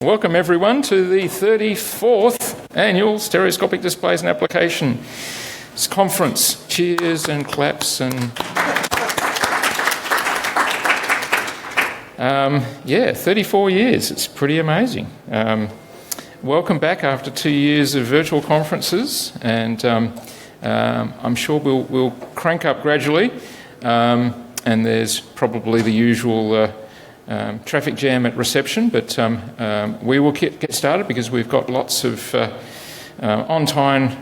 Welcome everyone to the 34th Annual Stereoscopic Displays and Applications Conference. Cheers and claps and... 34 years, it's pretty amazing. Welcome back after 2 years of virtual conferences, and I'm sure we'll crank up gradually, and there's probably the usual traffic jam at reception, but we will get started because we've got lots of on-time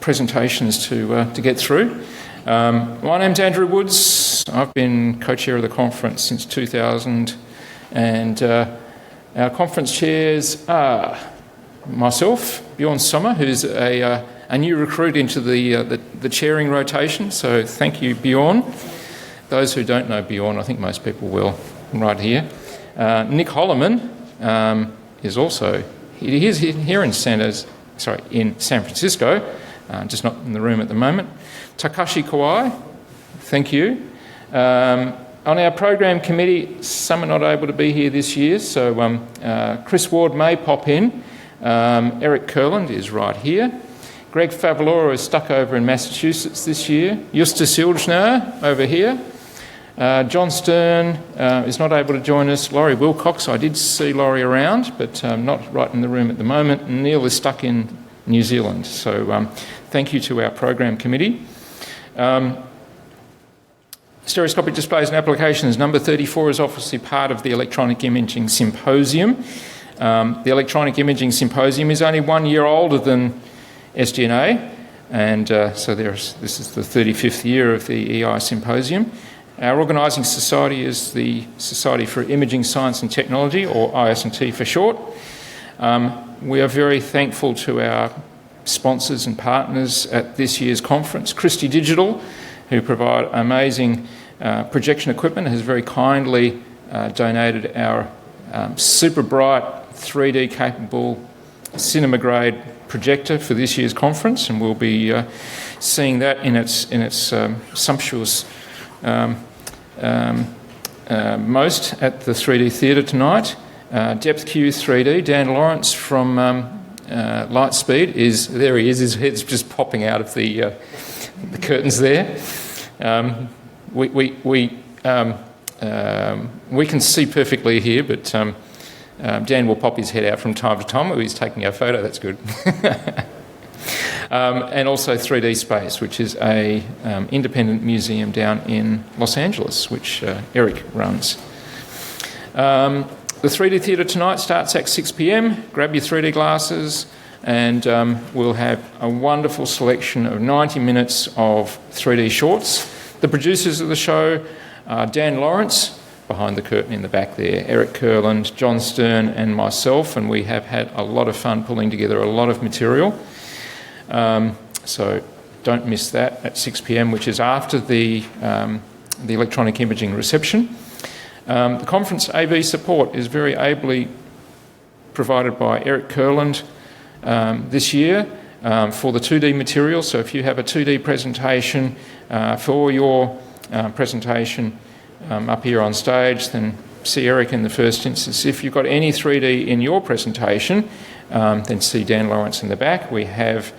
presentations to get through. My name's Andrew Woods. I've been co-chair of the conference since 2000, and our conference chairs are myself, Bjorn Sommer, who's a new recruit into the chairing rotation, so thank you, Bjorn. Those who don't know Bjorn, I think most people will, right here. Nick Holloman is also here in San Francisco, just not in the room at the moment. Takashi Kawai, thank you. On our program committee, some are not able to be here this year, so Chris Ward may pop in. Eric Kurland is right here. Greg Favalora is stuck over in Massachusetts this year. Justus Ilgner over here. John Stern is not able to join us. Laurie Wilcox, I did see Laurie around, but not right in the room at the moment. And Neil is stuck in New Zealand. So thank you to our program committee. Stereoscopic Displays and Applications number 34 is obviously part of the Electronic Imaging Symposium. The Electronic Imaging Symposium is only 1 year older than SD&A, and so this is the 35th year of the EI Symposium. Our organising society is the Society for Imaging Science and Technology, or IS&T for short. We are very thankful to our sponsors and partners at this year's conference. Christie Digital, who provide amazing projection equipment, has very kindly donated our super bright 3D capable cinema grade projector for this year's conference, and we'll be seeing that in its sumptuous most at the 3D Theatre tonight. Depth Q 3D, Dan Lawrence from Lightspeed is there. He is. His head's just popping out of the curtains there. We can see perfectly here, but Dan will pop his head out from time to time while he's taking our photo. That's good. And also 3D Space, which is a independent museum down in Los Angeles, which Eric runs. The 3D Theatre tonight starts at 6 p.m. Grab your 3D glasses, and we'll have a wonderful selection of 90 minutes of 3D shorts. The producers of the show are Dan Lawrence, behind the curtain in the back there, Eric Kurland, John Stern and myself, and we have had a lot of fun pulling together a lot of material. So don't miss that at 6 p.m, which is after the electronic imaging reception. The conference AV support is very ably provided by Eric Kurland this year for the 2D material. So if you have a 2D presentation for your presentation up here on stage, then see Eric in the first instance. If you've got any 3D in your presentation, then see Dan Lawrence in the back. We have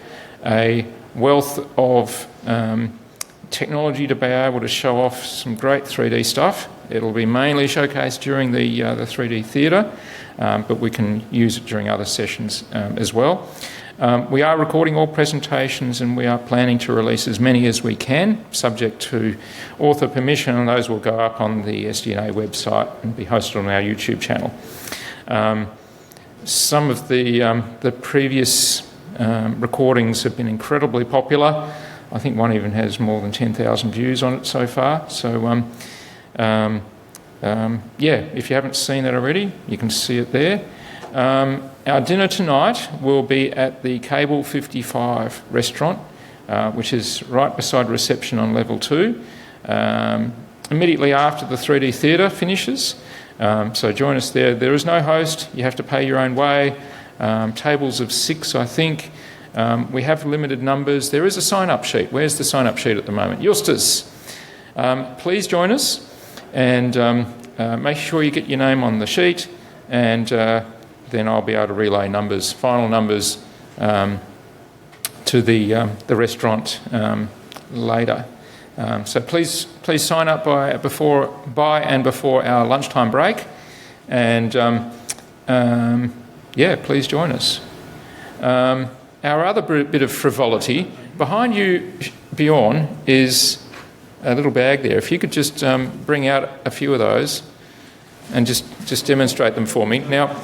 a wealth of technology to be able to show off some great 3D stuff. It'll be mainly showcased during the 3D theatre, but we can use it during other sessions as well. We are recording all presentations, and we are planning to release as many as we can, subject to author permission, and those will go up on the SD&A website and be hosted on our YouTube channel. Some of the previous recordings have been incredibly popular. I think one even has more than 10,000 views on it so far. So, if you haven't seen that already, you can see it there. Our dinner tonight will be at the Cable 55 restaurant, which is right beside reception on level 2, immediately after the 3D theatre finishes. So join us there. There is no host. You have to pay your own way. Tables of 6, I think. We have limited numbers. There is a sign-up sheet. Where's the sign-up sheet at the moment? Justus, please join us and make sure you get your name on the sheet. and then I'll be able to relay numbers, final numbers, to the restaurant later. So please sign up by and before our lunchtime break, and please join us. Our other bit of frivolity, behind you, Bjorn, is a little bag there. If you could just bring out a few of those and just demonstrate them for me. Now,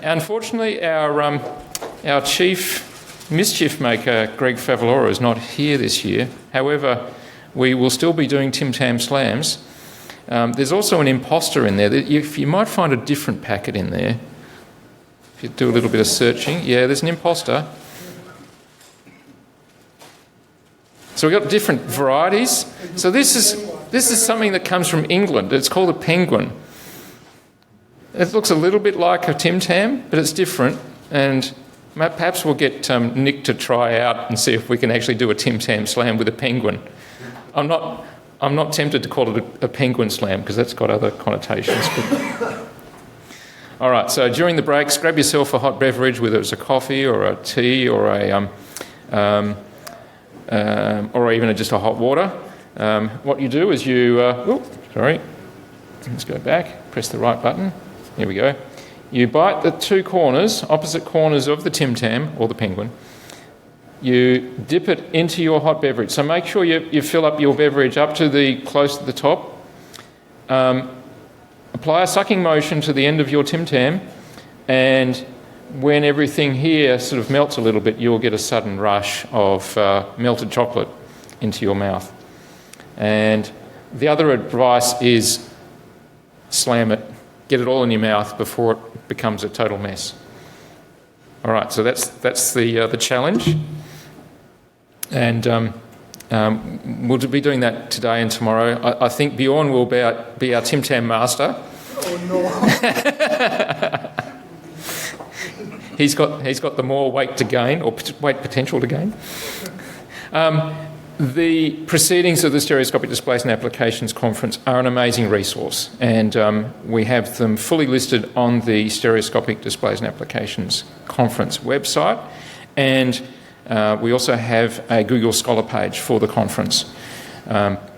unfortunately, our chief mischief maker, Greg Favalora, is not here this year. However, we will still be doing Tim Tam Slams. There's also an imposter in there. You might find a different packet in there. If you do a little bit of searching. Yeah, there's an imposter. So we've got different varieties. So this is something that comes from England. It's called a penguin. It looks a little bit like a Tim Tam, but it's different. And perhaps we'll get Nick to try out and see if we can actually do a Tim Tam Slam with a penguin. I'm not tempted to call it a penguin slam because that's got other connotations. All right, so during the breaks, grab yourself a hot beverage, whether it's a coffee or a tea or even just a hot water. What you do is let's go back, press the right button. Here we go. You bite the two corners, opposite corners of the Tim Tam or the penguin. You dip it into your hot beverage. So make sure you fill up your beverage up to close to the top. Apply a sucking motion to the end of your Tim Tam, and when everything here sort of melts a little bit, you'll get a sudden rush of melted chocolate into your mouth. And the other advice is slam it. Get it all in your mouth before it becomes a total mess. All right, so that's the challenge. And we'll be doing that today and tomorrow. I think Bjorn will be our Tim Tam master. Oh no! He's got the more weight to gain, or weight potential to gain. The proceedings of the Stereoscopic Displays and Applications Conference are an amazing resource, and we have them fully listed on the Stereoscopic Displays and Applications Conference website, and we also have a Google Scholar page for the conference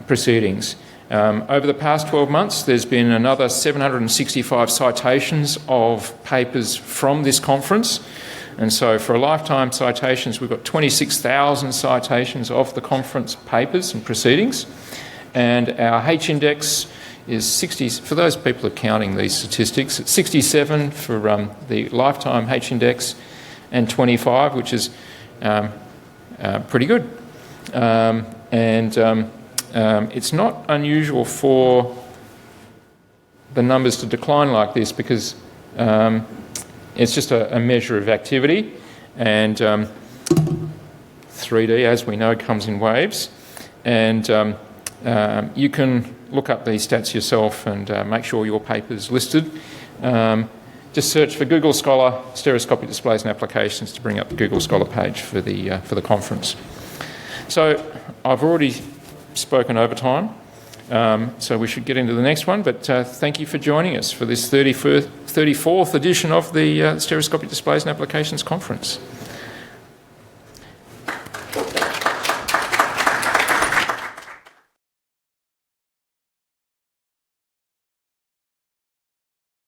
proceedings. Over the past 12 months, there's been another 765 citations of papers from this conference. And so for lifetime citations, we've got 26,000 citations of the conference papers and proceedings. And our H-index is 60, for those people who are counting these statistics, it's 67 for the lifetime H-index and 25, which is pretty good. It's not unusual for the numbers to decline like this because it's just a measure of activity, and 3D, as we know, comes in waves. And you can look up these stats yourself and make sure your paper's listed. Just search for Google Scholar, Stereoscopic Displays and Applications to bring up the Google Scholar page for the conference. So I've already spoken over time, so we should get into the next one, but thank you for joining us for this 34th edition of the Stereoscopic Displays and Applications Conference.